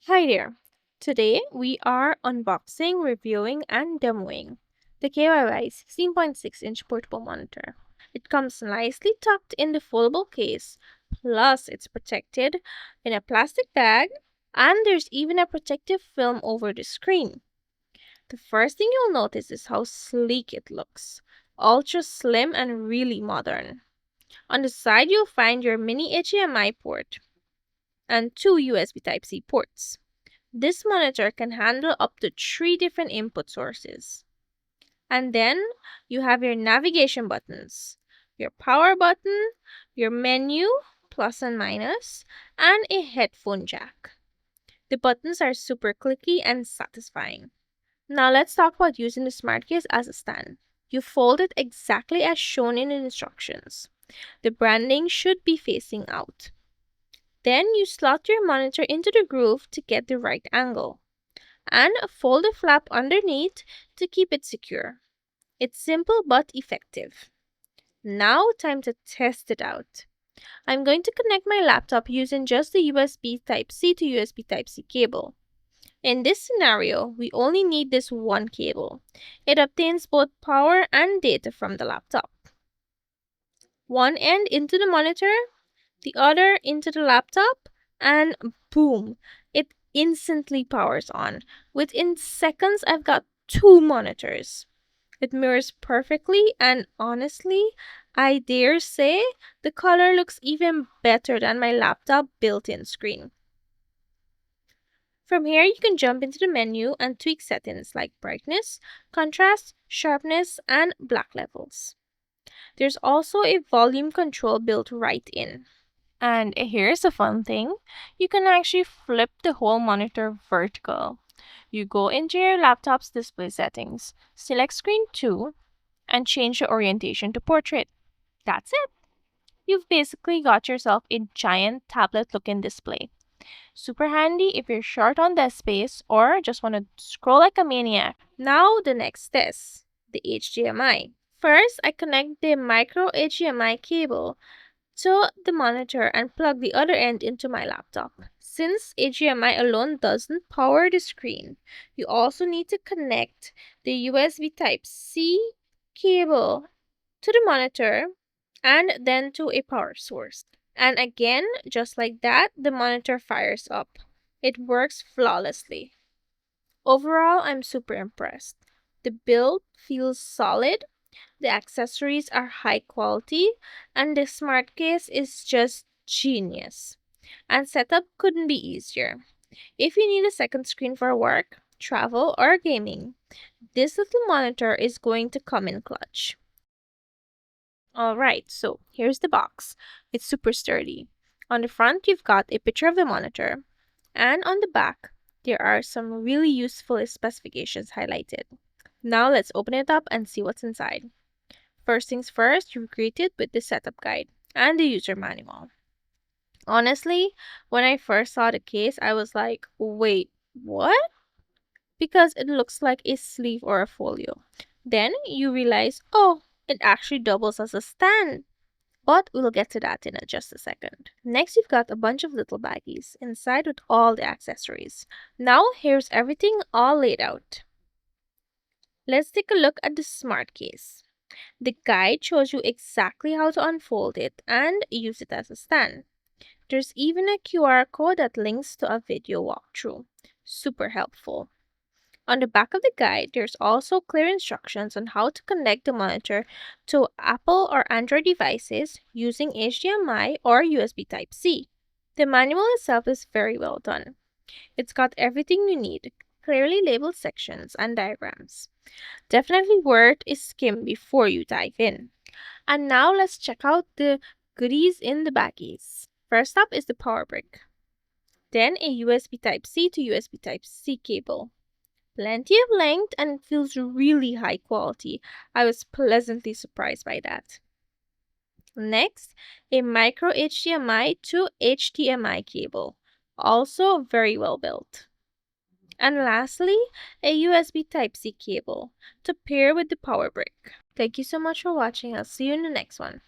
Hi there. Today we are unboxing, reviewing, and demoing the KYY 16.6-inch portable monitor. It comes nicely tucked in the foldable case, plus it's protected in a plastic bag, and there's even a protective film over the screen. The first thing you'll notice is how sleek it looks. Ultra slim and really modern. On the side you'll find your mini HDMI port and two USB Type-C ports. This monitor can handle up to three different input sources. And then you have your navigation buttons, your power button, your menu, plus and minus, and a headphone jack. The buttons are super clicky and satisfying. Now let's talk about using the smart case as a stand. You fold it exactly as shown in the instructions. The branding should be facing out. Then you slot your monitor into the groove to get the right angle, and fold the flap underneath to keep it secure. It's simple but effective. Now, time to test it out. I'm going to connect my laptop using just the USB Type-C to USB Type-C cable. In this scenario, we only need this one cable. It obtains both power and data from the laptop. One end into the monitor, the other into the laptop, and boom, it instantly powers on. Within seconds, I've got two monitors. It mirrors perfectly, and honestly, I dare say the color looks even better than my laptop built-in screen. From here, you can jump into the menu and tweak settings like brightness, contrast, sharpness, and black levels. There's also a volume control built right in. And here's a fun thing. You can actually flip the whole monitor vertical. You go into your laptop's display settings, select screen 2, and change the orientation to portrait. That's it. You've basically got yourself a giant tablet-looking display. Super handy if you're short on desk space or just want to scroll like a maniac. Now the next test, the HDMI. First, I connect the micro HDMI cable to the monitor and plug the other end into my laptop. Since HDMI alone doesn't power the screen, you also need to connect the USB Type-C cable to the monitor and then to a power source. And again, just like that, the monitor fires up. It works flawlessly. Overall, I'm super impressed. The build feels solid, the accessories are high quality, and the smart case is just genius. And setup couldn't be easier. If you need a second screen for work, travel, or gaming, this little monitor is going to come in clutch. Alright, so here's the box. It's super sturdy. On the front, you've got a picture of the monitor, and on the back, there are some really useful specifications highlighted. Now let's open it up and see what's inside. First things first, you're greeted with the setup guide and the user manual. Honestly, when I first saw the case, I was like, wait, what? Because it looks like a sleeve or a folio. Then you realize, oh, it actually doubles as a stand. But we'll get to that in just a second. Next, you've got a bunch of little baggies inside with all the accessories. Now, here's everything all laid out. Let's take a look at the smart case. The guide shows you exactly how to unfold it and use it as a stand. There's even a QR code that links to a video walkthrough. Super helpful. On the back of the guide, there's also clear instructions on how to connect the monitor to Apple or Android devices using HDMI or USB Type-C. The manual itself is very well done. It's got everything you need, clearly labeled sections and diagrams. Definitely worth a skim before you dive in. And now let's check out the goodies in the baggies. First up is the power brick. Then a USB Type-C to USB Type-C cable. Plenty of length and it feels really high quality. I was pleasantly surprised by that. Next, a micro HDMI to HDMI cable. Also very well built. And lastly, a USB Type-C cable to pair with the power brick. Thank you so much for watching. I'll see you in the next one.